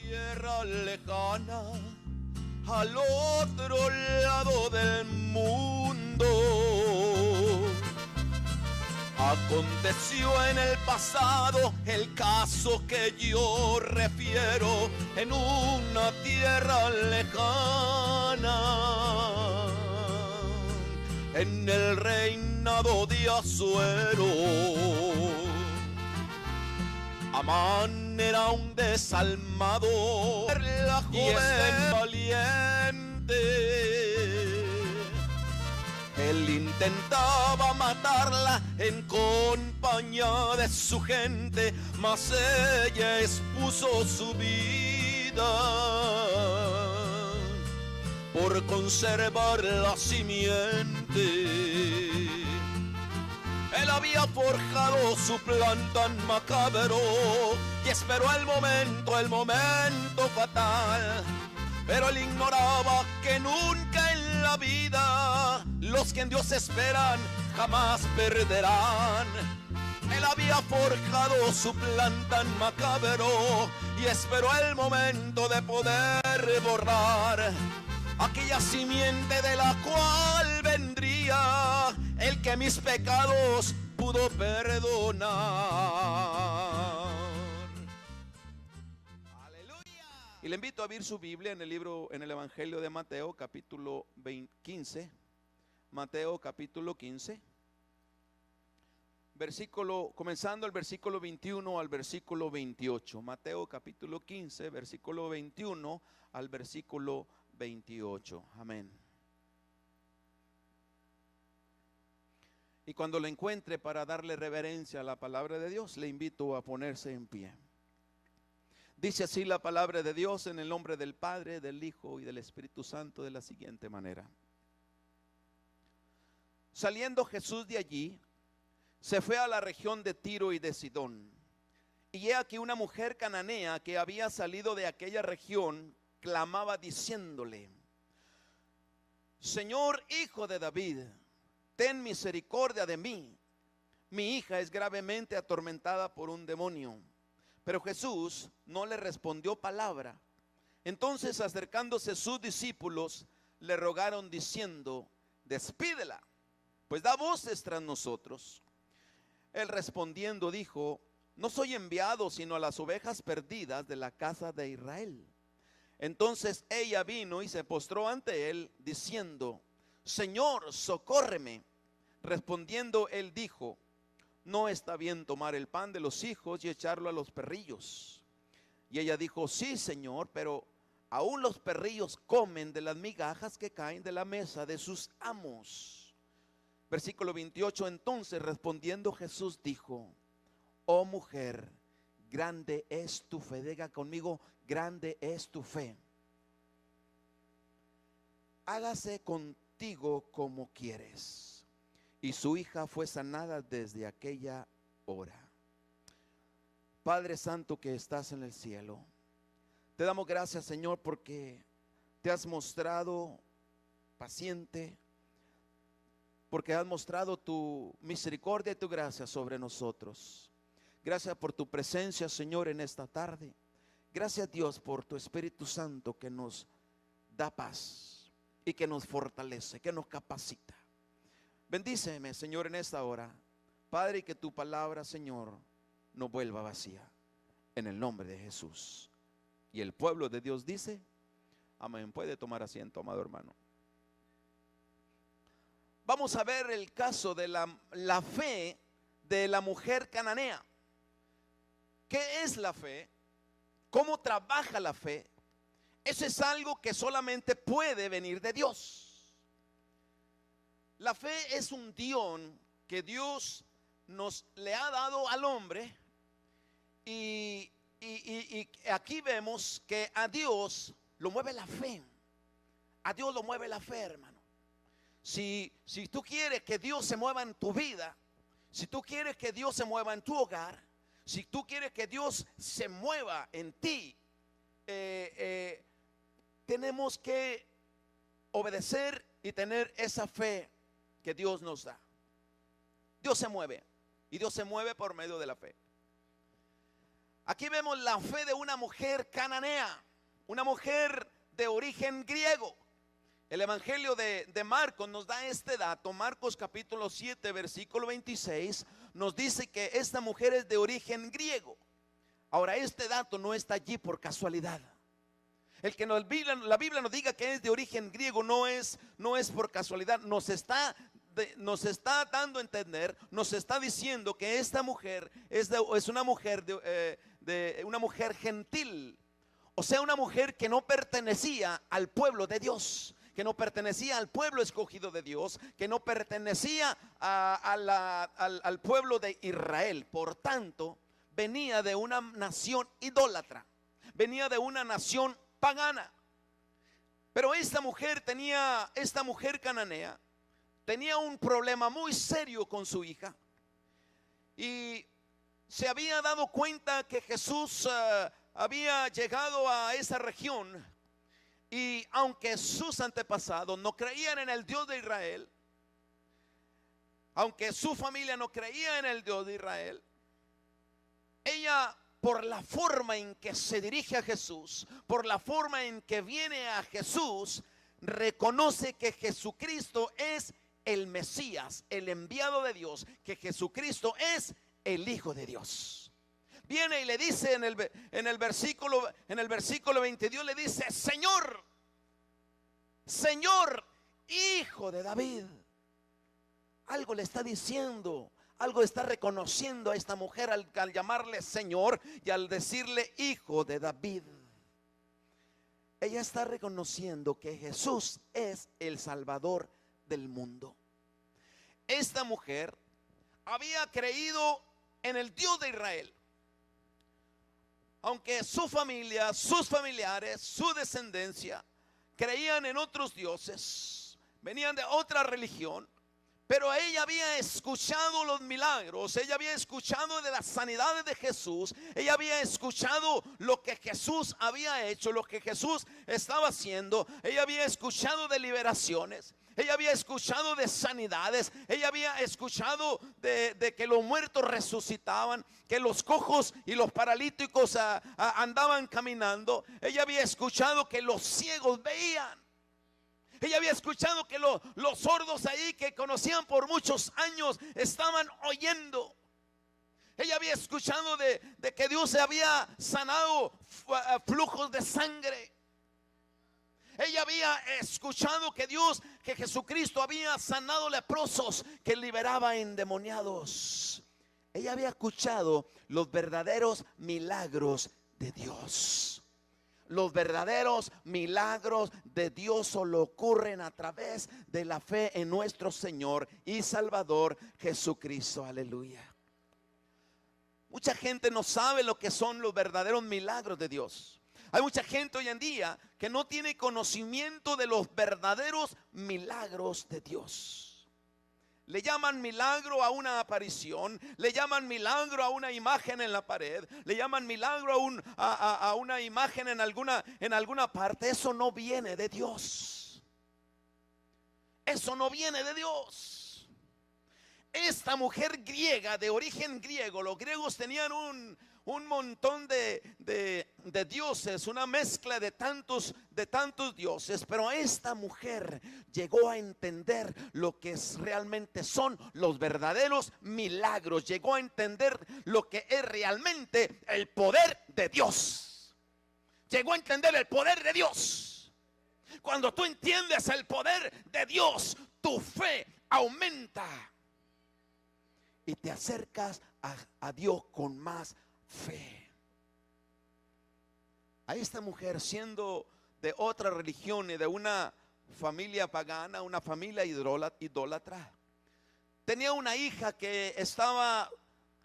tierra lejana, al otro lado del mundo. Aconteció en el pasado el caso que yo refiero, en una tierra lejana, en el reinado de Asuero. Amán era un desalmado, la joven valiente. Él intentaba matarla en compañía de su gente, mas ella expuso su vida por conservar la simiente. Él había forjado su plan tan macabro y esperó el momento fatal. Pero él ignoraba que nunca en la vida los que en Dios esperan jamás perderán. Él había forjado su plan tan macabro y esperó el momento de poder borrar aquella simiente de la cual vendría el que mis pecados pudo perdonar. Aleluya. Y le invito a abrir su Biblia en el Evangelio de Mateo, capítulo 15. Mateo, capítulo 15. Comenzando el versículo 21 al versículo 28. Mateo, capítulo 15, versículo 21 al versículo 28. Amén. Y cuando lo encuentre, para darle reverencia a la palabra de Dios, le invito a ponerse en pie. Dice así la palabra de Dios, en el nombre del Padre, del Hijo y del Espíritu Santo, de la siguiente manera. Saliendo Jesús de allí, se fue a la región de Tiro y de Sidón. Y he aquí una mujer cananea que había salido de aquella región, clamaba diciéndole: Señor, Hijo de David, ten misericordia de mí. Mi hija es gravemente atormentada por un demonio. Pero Jesús no le respondió palabra. Entonces, acercándose sus discípulos, le rogaron diciendo: despídela, pues da voces tras nosotros. Él respondiendo dijo: no soy enviado sino a las ovejas perdidas de la casa de Israel. Entonces ella vino y se postró ante él diciendo: Señor, socórreme. Respondiendo él dijo: no está bien tomar el pan de los hijos y echarlo a los perrillos. Y ella dijo: sí, Señor, pero aún los perrillos comen de las migajas que caen de la mesa de sus amos. Versículo 28. Entonces respondiendo Jesús dijo: oh mujer, grande es tu fe. Diga conmigo: grande es tu fe. Hágase contigo como quieres. Y su hija fue sanada desde aquella hora. Padre Santo que estás en el cielo, te damos gracias, Señor, porque te has mostrado paciente, porque has mostrado tu misericordia y tu gracia sobre nosotros. Gracias por tu presencia, Señor, en esta tarde. Gracias, Dios, por tu Espíritu Santo que nos da paz y que nos fortalece, que nos capacita. Bendíceme, Señor, en esta hora, Padre, y que tu palabra, Señor, no vuelva vacía. En el nombre de Jesús. Y el pueblo de Dios dice: amén. Puede tomar asiento, amado hermano. Vamos a ver el caso de la fe de la mujer cananea. ¿Qué es la fe? ¿Cómo trabaja la fe? Eso es algo que solamente puede venir de Dios. La fe es un don que Dios le ha dado al hombre. Y aquí vemos que a Dios lo mueve la fe. A Dios lo mueve la fe, hermano. Si tú quieres que Dios se mueva en tu vida, si tú quieres que Dios se mueva en tu hogar, si tú quieres que Dios se mueva en ti, tenemos que obedecer y tener esa fe que Dios nos da. Dios se mueve, y Dios se mueve por medio de la fe. Aquí vemos la fe de una mujer cananea, una mujer de origen griego. El Evangelio de Marcos nos da este dato. Marcos capítulo 7 versículo 26 nos dice que esta mujer es de origen griego. Ahora, este dato no está allí por casualidad. El que la Biblia nos diga que es de origen griego no es por casualidad. Nos está dando a entender, nos está diciendo que esta mujer es una mujer una mujer gentil. O sea, una mujer que no pertenecía al pueblo de Dios, que no pertenecía al pueblo escogido de Dios, que no pertenecía al pueblo de Israel. Por tanto, venía de una nación idólatra, venía de una nación pagana. Pero esta mujer cananea, tenía un problema muy serio con su hija. Y se había dado cuenta que Jesús había llegado a esa región. Y aunque sus antepasados no creían en el Dios de Israel, aunque su familia no creía en el Dios de Israel, ella, por la forma en que se dirige a Jesús, por la forma en que viene a Jesús, reconoce que Jesucristo es el Mesías, el enviado de Dios, que Jesucristo es el Hijo de Dios. Viene y le dice en el versículo 22, le dice: Señor, Señor, Hijo de David. Algo le está diciendo, algo está reconociendo a esta mujer al llamarle Señor y al decirle Hijo de David. Ella está reconociendo que Jesús es el Salvador del mundo. Esta mujer había creído en el Dios de Israel. Aunque su familia, sus familiares, su descendencia creían en otros dioses, venían de otra religión, pero ella había escuchado los milagros, ella había escuchado de las sanidades de Jesús, ella había escuchado lo que Jesús había hecho, lo que Jesús estaba haciendo, ella había escuchado de liberaciones, ella había escuchado de sanidades, ella había escuchado de que los muertos resucitaban, que los cojos y los paralíticos andaban caminando. Ella había escuchado que los ciegos veían. Ella había escuchado que los sordos ahí que conocían por muchos años estaban oyendo. Ella había escuchado de que Dios se había sanado flujos de sangre. Ella había escuchado que Jesucristo había sanado leprosos, que liberaba endemoniados. Ella había escuchado los verdaderos milagros de Dios. Los verdaderos milagros de Dios solo ocurren a través de la fe en nuestro Señor y Salvador Jesucristo. Aleluya. Mucha gente no sabe lo que son los verdaderos milagros de Dios. Hay mucha gente hoy en día que no tiene conocimiento de los verdaderos milagros de Dios. Le llaman milagro a una aparición, le llaman milagro a una imagen en la pared, le llaman milagro a una imagen en alguna parte. Eso no viene de Dios. Eso no viene de Dios. Esta mujer griega, de origen griego, los griegos tenían un montón de dioses, una mezcla de tantos dioses, pero esta mujer llegó a entender lo que realmente son los verdaderos milagros, llegó a entender lo que es realmente el poder de Dios, llegó a entender el poder de Dios. Cuando tú entiendes el poder de Dios, tu fe aumenta y te acercas a Dios con más fe. A esta mujer, siendo de otra religión y de una familia pagana, una familia idólatra, tenía una hija que estaba,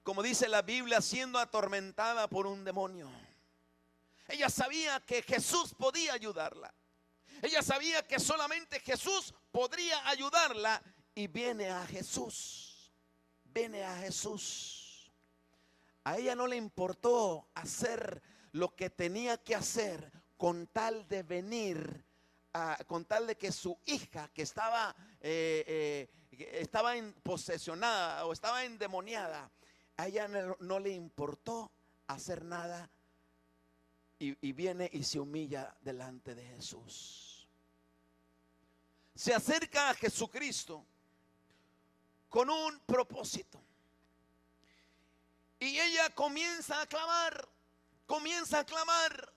como dice la Biblia, siendo atormentada por un demonio. Ella sabía que Jesús podía ayudarla. Ella sabía que solamente Jesús podría ayudarla y viene a Jesús. Viene a Jesús. A ella no le importó hacer lo que tenía que hacer con tal de venir, con tal de que su hija que estaba posesionada o estaba endemoniada, a ella no le importó hacer nada y viene y se humilla delante de Jesús. Se acerca a Jesucristo con un propósito. Y ella comienza a clamar, comienza a clamar.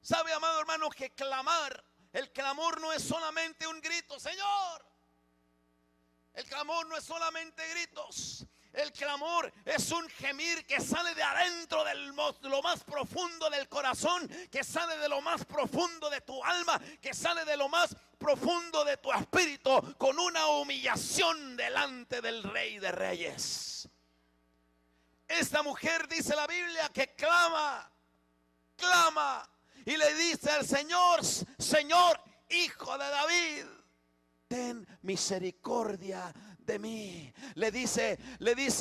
¿Sabe, amado hermano, que clamar, el clamor no es solamente un grito, Señor? El clamor no es solamente gritos. El clamor es un gemir que sale de adentro de lo más profundo del corazón, que sale de lo más profundo de tu alma, que sale de lo más profundo de tu espíritu, con una humillación delante del Rey de Reyes. Esta mujer, dice la Biblia, que clama, clama y le dice al Señor: Señor, Hijo de David, ten misericordia de mí. Le dice: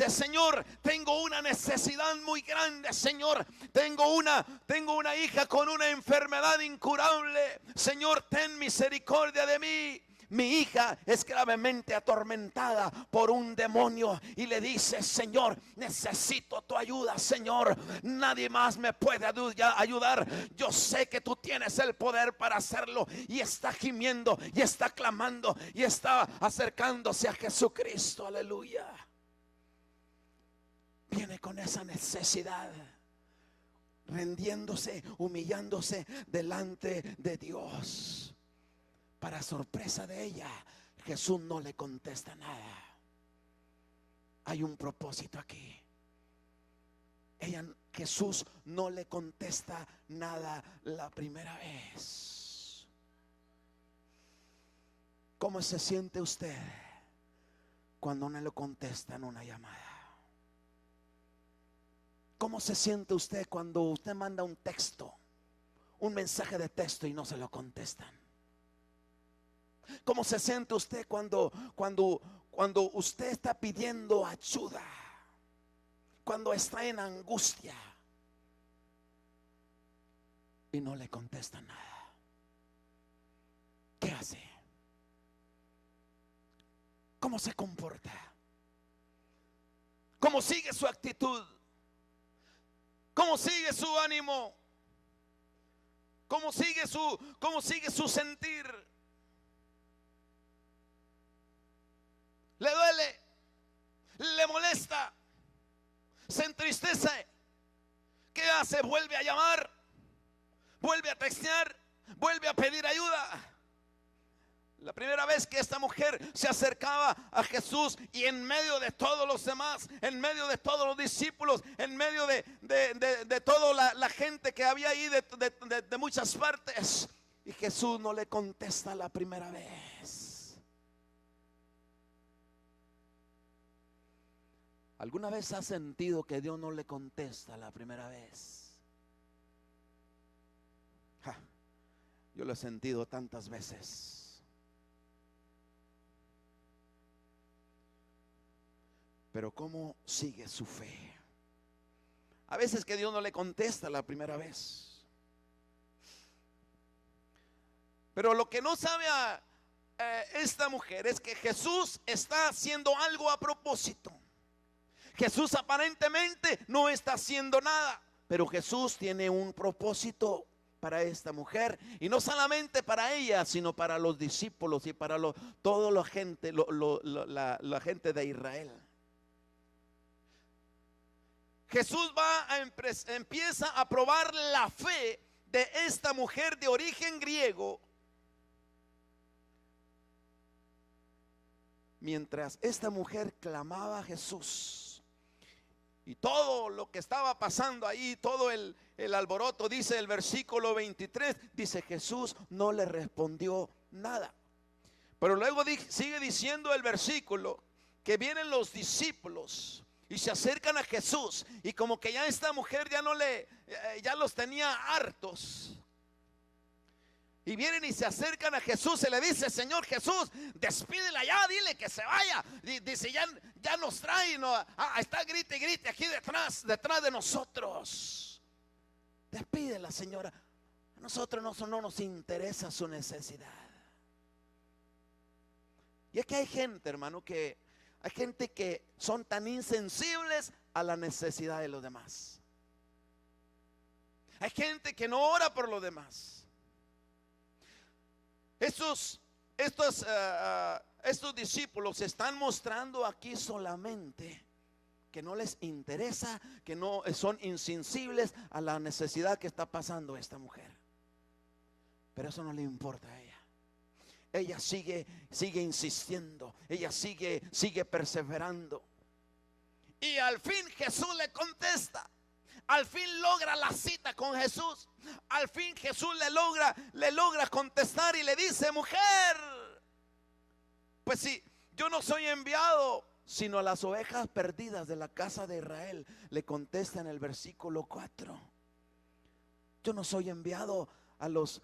Señor, tengo una necesidad muy grande, Señor. Tengo una hija con una enfermedad incurable. Señor, ten misericordia de mí. Mi hija es gravemente atormentada por un demonio. Y le dice: Señor, necesito tu ayuda, Señor. Nadie más me puede ayudar. Yo sé que tú tienes el poder para hacerlo. Y está gimiendo, y está clamando, y está acercándose a Jesucristo. Aleluya. Viene con esa necesidad, rendiéndose, humillándose delante de Dios. Para sorpresa de ella, Jesús no le contesta nada. Hay un propósito aquí. Jesús no le contesta nada la primera vez. ¿Cómo se siente usted cuando no le contestan una llamada? ¿Cómo se siente usted cuando usted manda un texto, un mensaje de texto y no se lo contestan? ¿Cómo se siente usted cuando usted está pidiendo ayuda? Cuando está en angustia y no le contesta nada. ¿Qué hace? ¿Cómo se comporta? ¿Cómo sigue su actitud? ¿Cómo sigue su ánimo? ¿Cómo sigue su sentir? ¿Le duele? ¿Le molesta? ¿Se entristece? ¿Qué hace? ¿Vuelve a llamar? ¿Vuelve a textear? ¿Vuelve a pedir ayuda? La primera vez que esta mujer se acercaba a Jesús, y en medio de todos los demás, en medio de todos los discípulos, en medio de toda la gente que había ahí de muchas partes, y Jesús no le contesta la primera vez. ¿Alguna vez has sentido que Dios no le contesta la primera vez? Yo lo he sentido tantas veces. Pero ¿cómo sigue su fe? A veces que Dios no le contesta la primera vez. Pero lo que no sabe esta mujer es que Jesús está haciendo algo a propósito. Jesús aparentemente no está haciendo nada, pero Jesús tiene un propósito para esta mujer, y no solamente para ella, sino para los discípulos y para toda la gente, la gente de Israel. Jesús empieza a probar la fe de esta mujer de origen griego. Mientras esta mujer clamaba a Jesús, y todo lo que estaba pasando ahí, todo el alboroto, dice el versículo 23, dice: Jesús no le respondió nada. Pero luego sigue diciendo el versículo que vienen los discípulos y se acercan a Jesús, y como que ya esta mujer ya los tenía hartos. Y vienen y se acercan a Jesús y le dice: Señor Jesús, despídela ya, dile que se vaya. Dice: ya nos trae, está grite y grite aquí detrás de nosotros. Despídela, Señora. A nosotros no nos interesa su necesidad. Y es que hay gente, hermano, que son tan insensibles a la necesidad de los demás. Hay gente que no ora por los demás. Estos discípulos están mostrando aquí solamente que no les interesa, que no son insensibles a la necesidad que está pasando esta mujer. Pero eso no le importa a ella. Ella sigue insistiendo, ella sigue perseverando. Y al fin Jesús le contesta. Al fin logra la cita con Jesús. Al fin Jesús le logra contestar y le dice: mujer, pues si yo no soy enviado sino a las ovejas perdidas de la casa de Israel. Le contesta en el versículo 4. Yo no soy enviado a los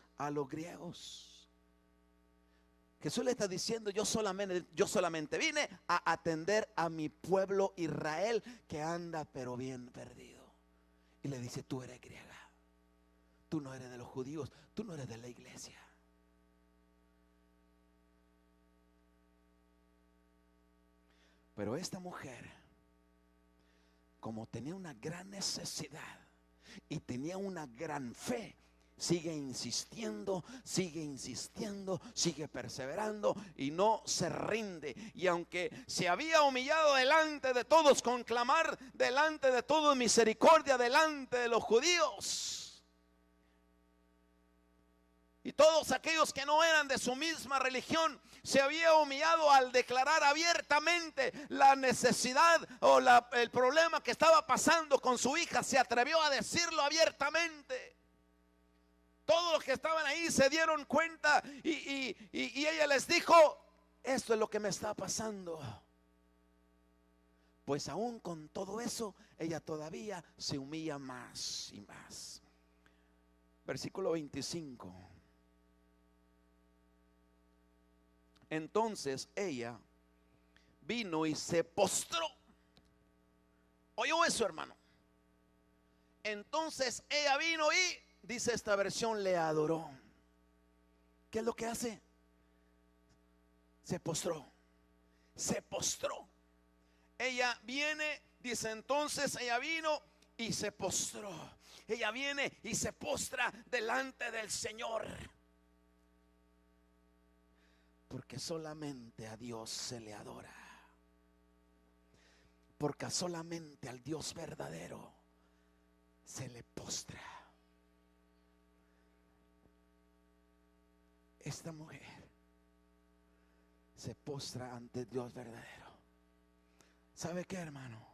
griegos. Jesús le está diciendo: yo solamente vine a atender a mi pueblo Israel, que anda pero bien perdido. Y le dice: tú eres griega, tú no eres de los judíos, tú no eres de la iglesia. Pero esta mujer, como tenía una gran necesidad y tenía una gran fe, sigue insistiendo, sigue perseverando y no se rinde. Y aunque se había humillado delante de todos con clamar delante de todos misericordia delante de los judíos y todos aquellos que no eran de su misma religión, se había humillado al declarar abiertamente la necesidad o el problema que estaba pasando con su hija. Se atrevió a decirlo abiertamente. Todos los que estaban ahí se dieron cuenta y ella les dijo: esto es lo que me está pasando. Pues aún con todo eso, ella todavía se humilla más y más. Versículo 25. Entonces ella vino y se postró. ¿Oyó eso, hermano? Entonces ella vino y, dice esta versión, le adoró. ¿Qué es lo que hace? Se postró. Se postró. Ella viene, dice, entonces ella vino y se postró. Ella viene y se postra delante del Señor. Porque solamente a Dios se le adora. Porque solamente al Dios verdadero se le postra. Esta mujer se postra ante Dios verdadero. ¿Sabe qué, hermano?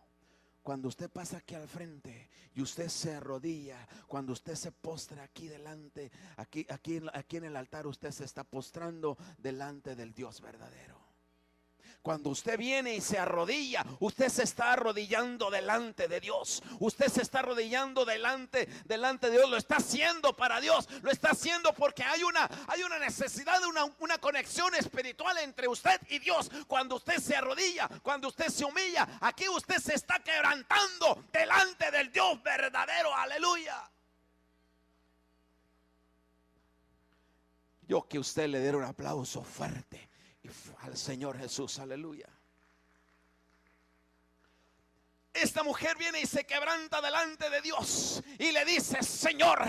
Cuando usted pasa aquí al frente y usted se arrodilla, cuando usted se postra aquí delante, aquí en el altar, usted se está postrando delante del Dios verdadero. Cuando usted viene y se arrodilla, usted se está arrodillando delante de Dios. Usted se está arrodillando delante de Dios. Lo está haciendo para Dios. Lo está haciendo porque hay una necesidad de una conexión espiritual entre usted y Dios. Cuando usted se arrodilla, cuando usted se humilla, aquí usted se está quebrantando delante del Dios verdadero. Aleluya. Yo que usted le diera un aplauso fuerte al Señor Jesús, aleluya. Esta mujer viene y se quebranta delante de Dios y le dice: Señor.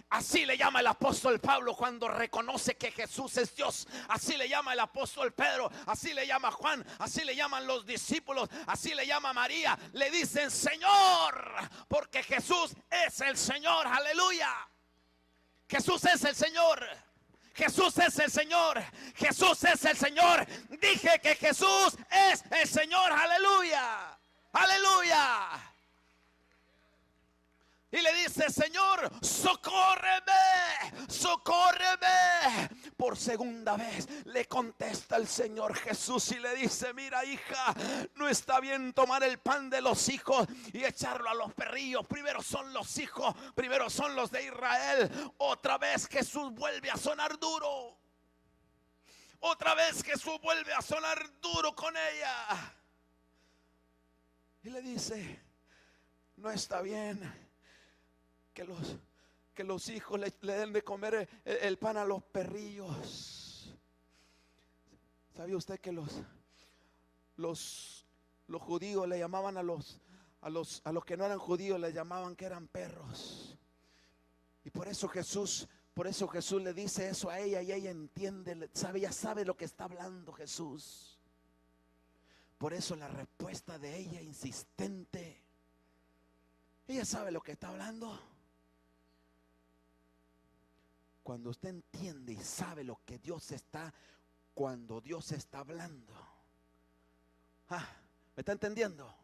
Así le llama el apóstol Pablo cuando reconoce que Jesús es Dios. Así le llama el apóstol Pedro. Así le llama Juan. Así le llaman los discípulos. Así le llama María. Le dicen Señor, porque Jesús es el Señor, aleluya. Jesús es el Señor. Jesús es el Señor. Jesús es el Señor. Dije que Jesús es el Señor. Aleluya. Aleluya. Y le dice: Señor, socórreme, socórreme. Por segunda vez le contesta el Señor Jesús y le dice: mira, hija, no está bien tomar el pan de los hijos y echarlo a los perrillos. Primero son los hijos, primero son los de Israel. Otra vez Jesús vuelve a sonar duro. Otra vez Jesús vuelve a sonar duro con ella. Y le dice: no está bien que los hijos le den de comer el pan a los perrillos. ¿Sabía usted que los judíos le llamaban a los que no eran judíos, le llamaban que eran perros? Y por eso Jesús le dice eso a ella y ella entiende, ya sabe lo que está hablando Jesús. Por eso la respuesta de ella insistente. Ella sabe lo que está hablando. Cuando usted entiende y sabe lo que cuando Dios está hablando. ¿Me está entendiendo?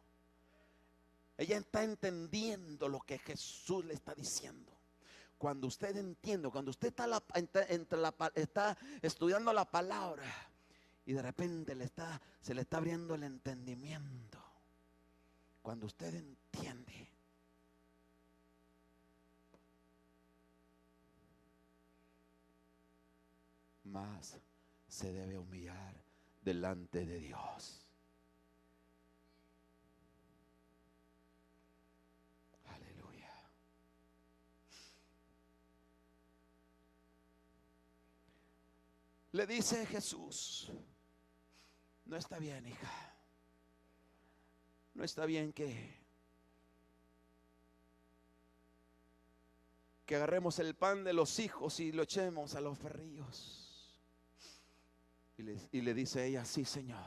Ella está entendiendo lo que Jesús le está diciendo. Cuando usted entiende, cuando usted está estudiando la palabra y de repente se le está abriendo el entendimiento. Cuando usted entiende, más se debe humillar delante de Dios. Aleluya. Le dice Jesús: no está bien, hija. No está bien que agarremos el pan de los hijos y lo echemos a los perrillos. Y le dice ella: sí, Señor,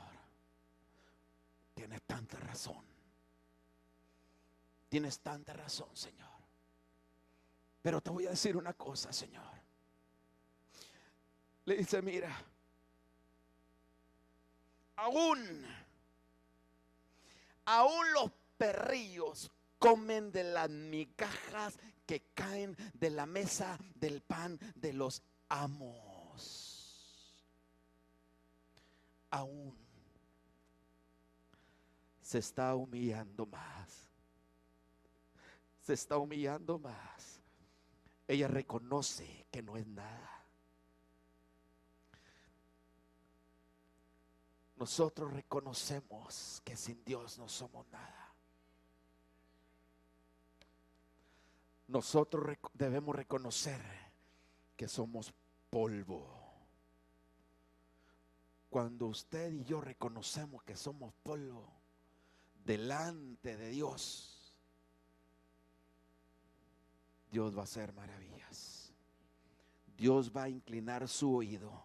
tienes tanta razón. Tienes tanta razón, Señor. Pero te voy a decir una cosa, Señor. Le dice: mira, aún los perrillos comen de las migajas que caen de la mesa del pan de los amos. Aún se está humillando más. Se está humillando más. Ella reconoce que no es nada. Nosotros reconocemos que sin Dios no somos nada. Nosotros debemos reconocer que somos polvo. Cuando usted y yo reconocemos que somos polvo delante de Dios, Dios va a hacer maravillas. Dios va a inclinar su oído.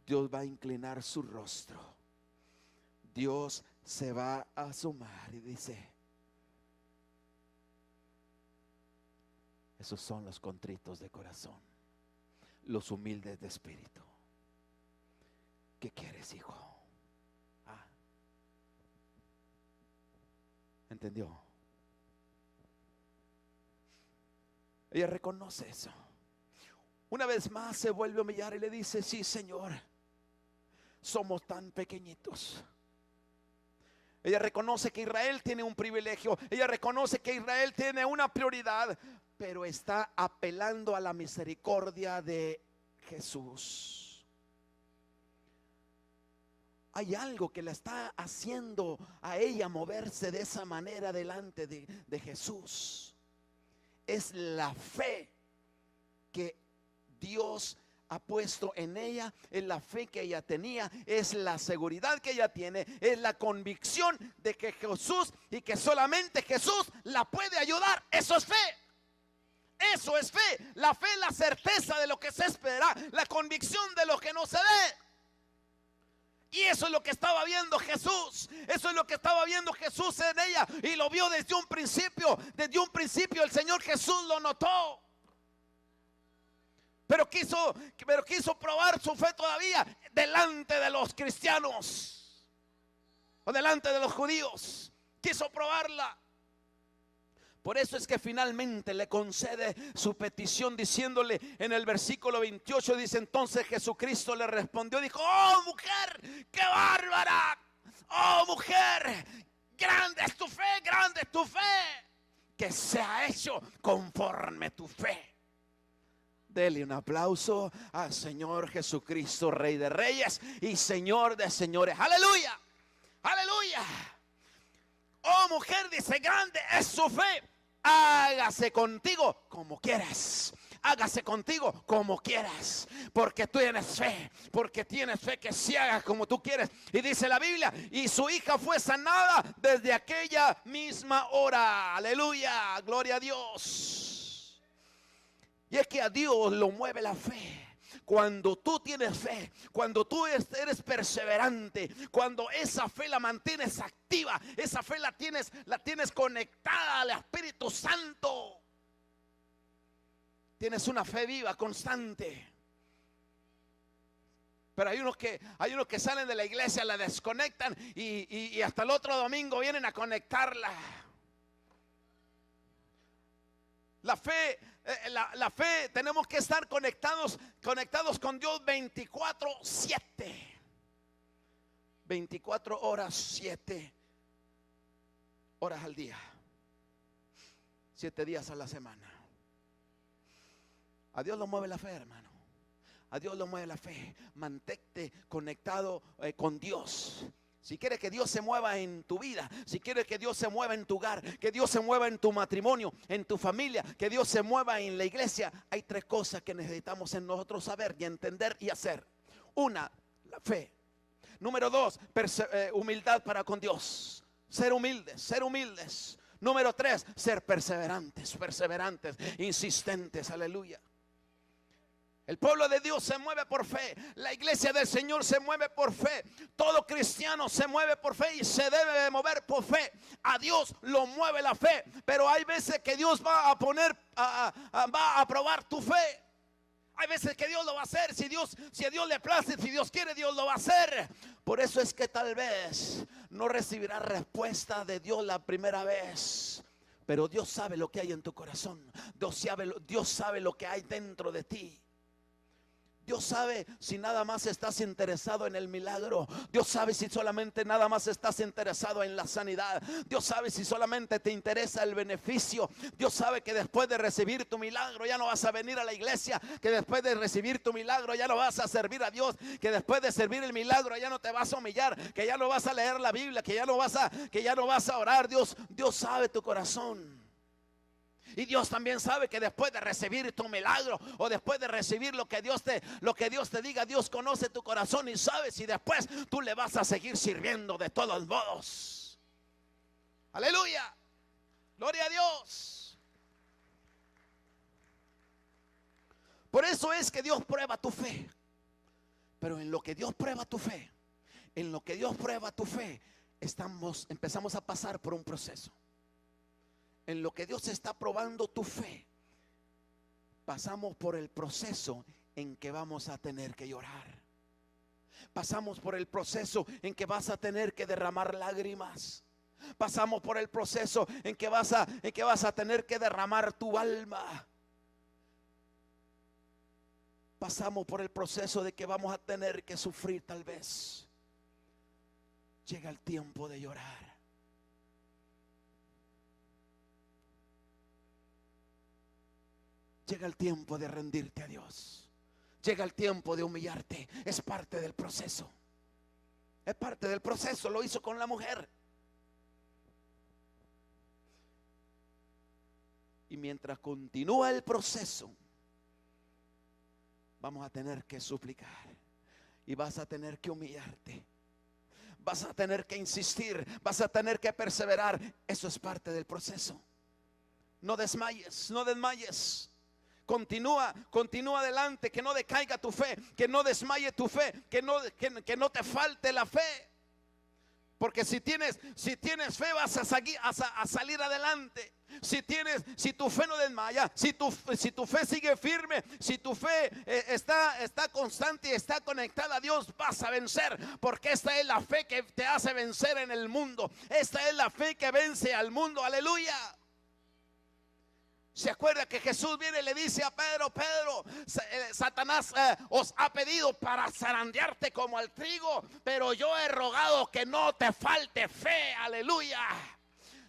Dios va a inclinar su rostro. Dios se va a asomar y dice: esos son los contritos de corazón, los humildes de espíritu. ¿Qué quieres, hijo? ¿Entendió? Ella reconoce eso. Una vez más se vuelve a humillar y le dice: sí, Señor, somos tan pequeñitos. Ella reconoce que Israel tiene un privilegio. Ella reconoce que Israel tiene una prioridad, pero está apelando a la misericordia de Jesús. Hay algo que la está haciendo a ella moverse de esa manera delante de Jesús. Es la fe que Dios ha puesto en ella, es la fe que ella tenía, es la seguridad que ella tiene, es la convicción de que Jesús y que solamente Jesús la puede ayudar. Eso es fe. Eso es fe. La fe es la certeza de lo que se espera, la convicción de lo que no se ve. Y eso es lo que estaba viendo Jesús. Eso es lo que estaba viendo Jesús en ella. Y lo vio desde un principio. Desde un principio el Señor Jesús lo notó. Pero quiso probar su fe todavía delante de los cristianos o delante de los judíos. Quiso probarla. Por eso es que finalmente le concede su petición diciéndole en el versículo 28, dice: entonces Jesucristo le respondió, dijo: oh mujer, qué bárbara. Oh mujer, grande es tu fe, grande es tu fe. Que se ha hecho conforme tu fe. Dele un aplauso al Señor Jesucristo, Rey de Reyes y Señor de Señores. Aleluya, aleluya. Oh mujer, dice, grande es su fe. Hágase contigo como quieras. Hágase contigo como quieras. Porque tú tienes fe. Porque tienes fe que se haga como tú quieres. Y dice la Biblia: y su hija fue sanada desde aquella misma hora. Aleluya, gloria a Dios. Y es que a Dios lo mueve la fe. Cuando tú tienes fe, cuando tú eres perseverante, cuando esa fe la mantienes activa, esa fe la tienes conectada al Espíritu Santo. Tienes una fe viva, constante. Pero hay unos que salen de la iglesia, la desconectan y hasta el otro domingo vienen a conectarla. La fe, tenemos que estar conectados con Dios 24/7. 24 horas, 7 horas al día. 7 días a la semana. A Dios lo mueve la fe, hermano. A Dios lo mueve la fe. Mantente conectado con Dios. Si quieres que Dios se mueva en tu vida, si quieres que Dios se mueva en tu hogar, que Dios se mueva en tu matrimonio, en tu familia, que Dios se mueva en la iglesia, hay 3 cosas que necesitamos en nosotros saber y entender y hacer. 1, la fe. Número 2, humildad para con Dios. Ser humildes. Número 3, ser perseverantes, insistentes. Aleluya. El pueblo de Dios se mueve por fe. La iglesia del Señor se mueve por fe. Todo cristiano se mueve por fe y se debe de mover por fe. A Dios lo mueve la fe. Pero hay veces que Dios va a probar tu fe. Hay veces que Dios lo va a hacer. Si a Dios le place, si Dios quiere, Dios lo va a hacer. Por eso es que tal vez no recibirás respuesta de Dios la primera vez. Pero Dios sabe lo que hay en tu corazón. Dios sabe lo que hay dentro de ti. Dios sabe si nada más estás interesado en el milagro. Dios sabe si solamente nada más estás interesado en la sanidad. Dios sabe si solamente te interesa el beneficio. Dios sabe que después de recibir tu milagro ya no vas a venir a la iglesia. Que después de recibir tu milagro ya no vas a servir a Dios. Que después de servir el milagro ya no te vas a humillar. Que ya no vas a leer la Biblia. Que ya no vas a orar. Dios sabe tu corazón. Y Dios también sabe que después de recibir tu milagro o después de recibir lo que Dios te diga, Dios conoce tu corazón y sabe si después tú le vas a seguir sirviendo de todos modos. Aleluya. Gloria a Dios. Por eso es que Dios prueba tu fe. Pero en lo que Dios prueba tu fe, empezamos a pasar por un proceso. En lo que Dios está probando tu fe, pasamos por el proceso en que vamos a tener que llorar. Pasamos por el proceso en que vas a tener que derramar lágrimas. Pasamos por el proceso en que vas a tener que derramar tu alma. Pasamos por el proceso de que vamos a tener que sufrir tal vez. Llega el tiempo de llorar. Llega el tiempo de rendirte a Dios. Llega el tiempo de humillarte. Es parte del proceso. Es parte del proceso. Lo hizo con la mujer. Y mientras continúa el proceso, vamos a tener que suplicar. Y vas a tener que humillarte. Vas a tener que insistir. Vas a tener que perseverar. Eso es parte del proceso. No desmayes, no desmayes. Continúa adelante, que no decaiga tu fe, que no desmaye tu fe, que no te falte la fe. Porque si tienes fe vas a salir adelante. Si tu fe no desmaya, si tu fe sigue firme, si tu fe está constante y está conectada a Dios, vas a vencer. Porque esta es la fe que te hace vencer en el mundo. Esta es la fe que vence al mundo. Aleluya. ¿Se acuerda que Jesús viene y le dice a Pedro: Satanás os ha pedido para zarandearte como al trigo, pero yo he rogado que no te falte fe? Aleluya.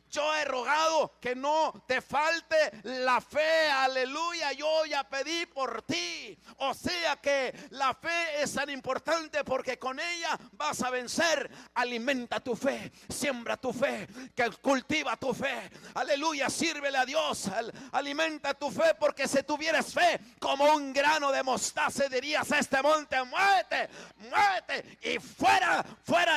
Yo he rogado que no te falte la fe. Aleluya. Yo ya pedí por ti. O sea que la fe es tan importante porque con ella vas a vencer. Alimenta tu fe. Siembra tu fe. Que cultiva tu fe. Aleluya. Sírvele a Dios. Alimenta tu fe, porque si tuvieras fe como un grano de mostaza, dirías a este monte: muévete, muévete. Y fuera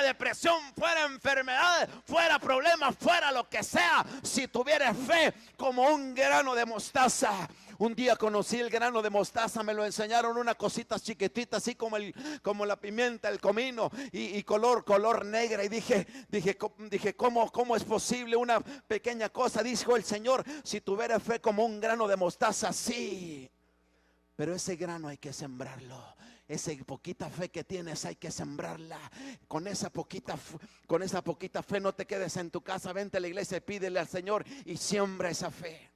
depresión, fuera enfermedad, fuera problemas, fuera lo que sea. Si tuvieras fe como un grano de mostaza, Un día conocí el grano de mostaza, me lo enseñaron una cosita chiquitita, así como la pimienta, el comino, y color negra. Y dije, ¿cómo es posible una pequeña cosa? Dijo el Señor, si tuvieras fe como un grano de mostaza, sí. Pero ese grano hay que sembrarlo. Esa poquita fe que tienes hay que sembrarla. Con esa poquita fe no te quedes en tu casa. Vente a la iglesia y pídele al Señor y siembra esa fe.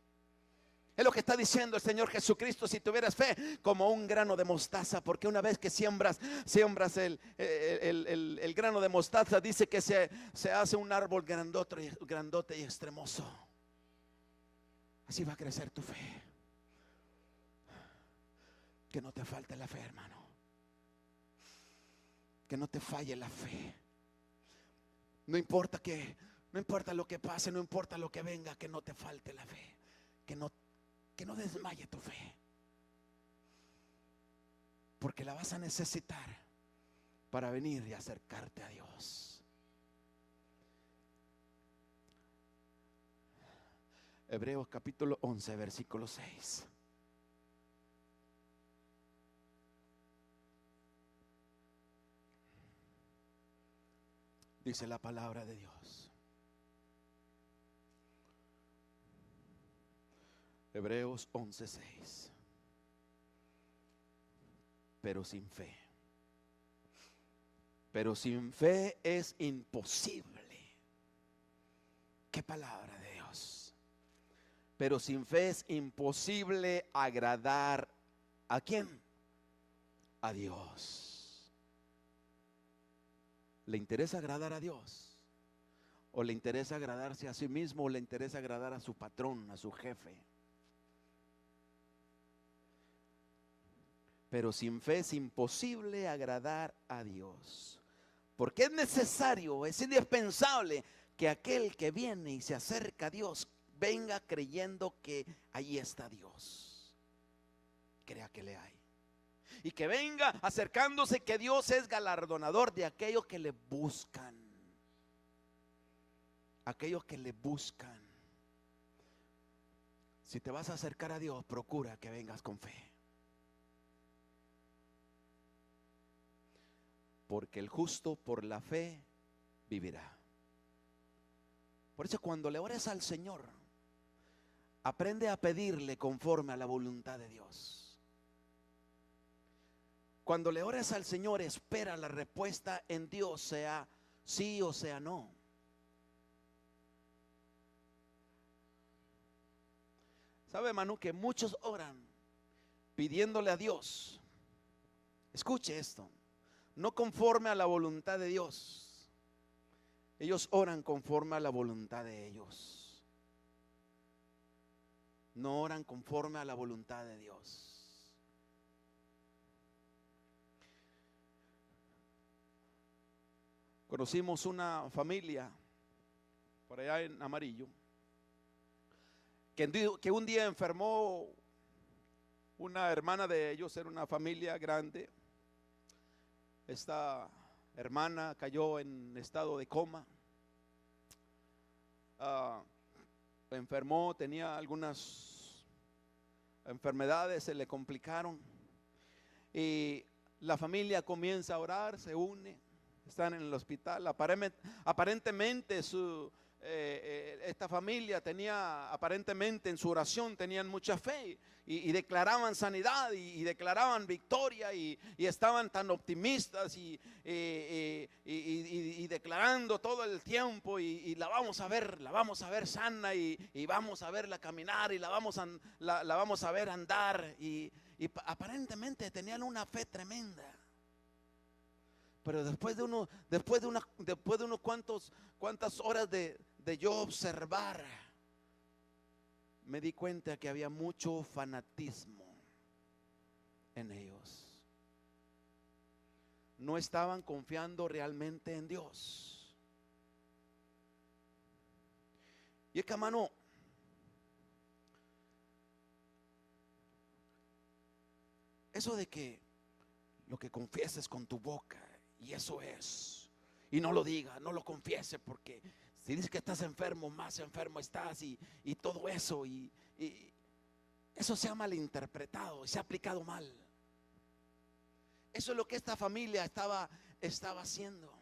Es lo que está diciendo el Señor Jesucristo. Si tuvieras fe como un grano de mostaza, porque una vez que siembras el grano de mostaza, dice que se hace un árbol grandote y extremoso. Así va a crecer tu fe. Que no te falte la fe, hermano. Que no te falle la fe. No importa lo que pase, no importa lo que venga, que no te falte la fe. Que no desmaye tu fe. Porque la vas a necesitar para venir y acercarte a Dios. Hebreos capítulo 11, versículo 6. Dice la palabra de Dios. Hebreos 11:6. Pero sin fe es imposible. ¿Qué palabra de Dios? Pero sin fe es imposible agradar ¿a quién? A Dios. ¿Le interesa agradar a Dios? ¿O le interesa agradarse a sí mismo? ¿O le interesa agradar a su patrón, a su jefe? Pero sin fe es imposible agradar a Dios. Porque es necesario, es indispensable que aquel que viene y se acerca a Dios venga creyendo que ahí está Dios. Crea que le hay. Y que venga acercándose que Dios es galardonador de aquellos que le buscan. Aquellos que le buscan. Si te vas a acercar a Dios, procura que vengas con fe. Porque el justo por la fe vivirá. Por eso cuando le ores al Señor, aprende a pedirle conforme a la voluntad de Dios. Cuando le ores al Señor, espera la respuesta en Dios, sea sí o sea no. ¿Sabe, hermano, que muchos oran pidiéndole a Dios? Escuche esto. No conforme a la voluntad de Dios. Ellos oran conforme a la voluntad de ellos. No oran conforme a la voluntad de Dios. Conocimos una familia por allá en Amarillo que un día enfermó una hermana de ellos. Era una familia grande. Esta hermana cayó en estado de coma. Enfermó, tenía algunas enfermedades, se le complicaron. Y la familia comienza a orar, se une, están en el hospital. Aparentemente esta familia tenía, aparentemente en su oración tenían mucha fe y declaraban sanidad y declaraban victoria y estaban tan optimistas y declarando todo el tiempo y la vamos a ver sana y vamos a verla caminar y la vamos a ver andar y aparentemente tenían una fe tremenda. Pero después de unos cuantas horas de yo observar, me di cuenta que había mucho fanatismo en ellos. No estaban confiando realmente en Dios. Y es que, hermano, eso de que lo que confieses con tu boca, y eso es, y no lo diga, no lo confiese, porque si dices que estás enfermo, más enfermo estás y todo eso. Y Eso se ha malinterpretado y se ha aplicado mal. Eso es lo que esta familia estaba haciendo.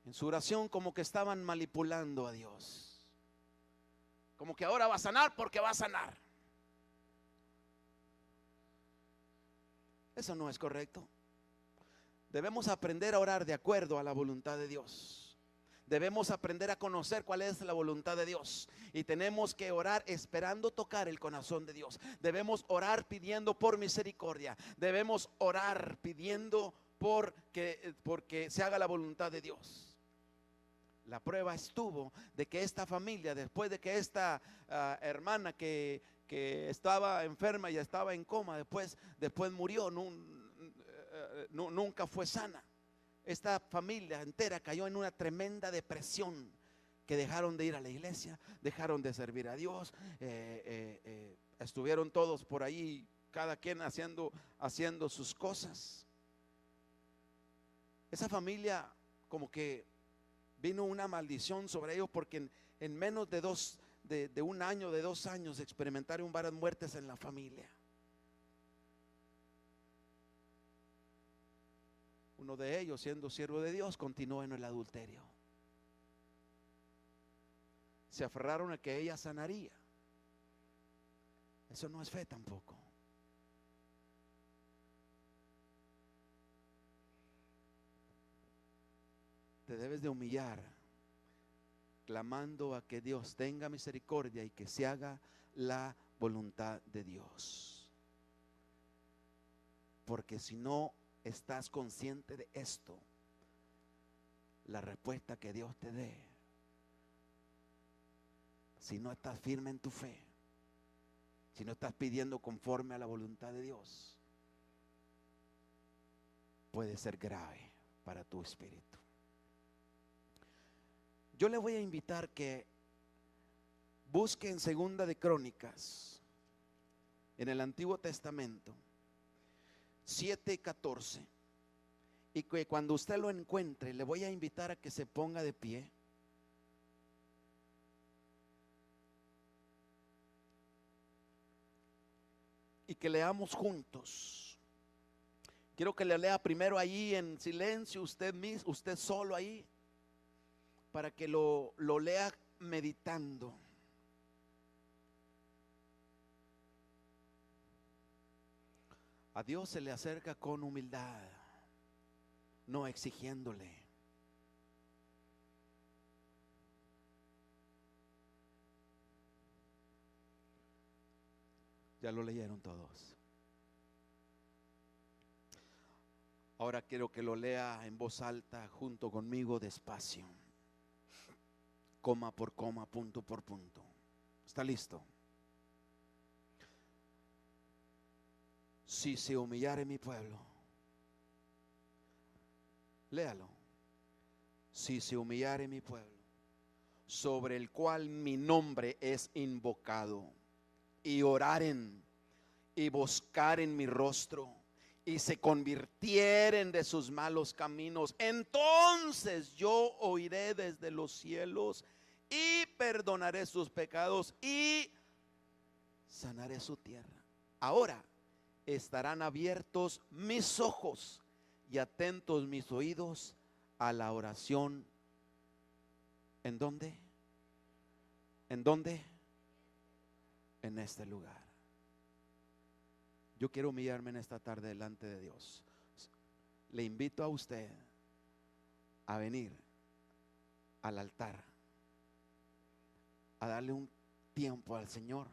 En su oración como que estaban manipulando a Dios. Como que ahora va a sanar porque va a sanar. Eso no es correcto. Debemos aprender a orar de acuerdo a la voluntad de Dios. Debemos aprender a conocer cuál es la voluntad de Dios. Y tenemos que orar esperando tocar el corazón de Dios. Debemos orar pidiendo por misericordia. Debemos orar pidiendo porque se haga la voluntad de Dios. La prueba estuvo de que esta familia, después de que esta hermana que estaba enferma y estaba en coma, después murió, nunca fue sana. Esta familia entera cayó en una tremenda depresión, que dejaron de ir a la iglesia, dejaron de servir a Dios, estuvieron todos por ahí, cada quien haciendo sus cosas. Esa familia como que vino una maldición sobre ellos, porque en menos de un año, de 2 años, experimentaron varias muertes en la familia. Uno de ellos, siendo siervo de Dios, continuó en el adulterio. Se aferraron a que ella sanaría. Eso no es fe tampoco. Te debes de humillar, clamando a que Dios tenga misericordia y que se haga la voluntad de Dios. Porque si no estás consciente de esto, la respuesta que Dios te dé, si no estás firme en tu fe, si no estás pidiendo conforme a la voluntad de Dios, puede ser grave para tu espíritu. Yo le voy a invitar que busque en Segunda de Crónicas, en el Antiguo Testamento, 7:14, y que cuando usted lo encuentre, le voy a invitar a que se ponga de pie. Y que leamos juntos. Quiero que le lea primero ahí en silencio, usted mismo, usted solo ahí, para que lo lea meditando. A Dios se le acerca con humildad, no exigiéndole. Ya lo leyeron todos. Ahora quiero que lo lea en voz alta junto conmigo, despacio, coma por coma, punto por punto. ¿Está listo? Si se humillare mi pueblo, léalo. Si se humillare mi pueblo, sobre el cual mi nombre es invocado, y oraren y buscaren mi rostro, y se convirtieren de sus malos caminos, entonces yo oiré desde los cielos y perdonaré sus pecados y sanaré su tierra. Ahora estarán abiertos mis ojos y atentos mis oídos a la oración. ¿En dónde? ¿En dónde? En este lugar. Yo quiero humillarme en esta tarde delante de Dios. Le invito a usted a venir al altar, a darle un tiempo al Señor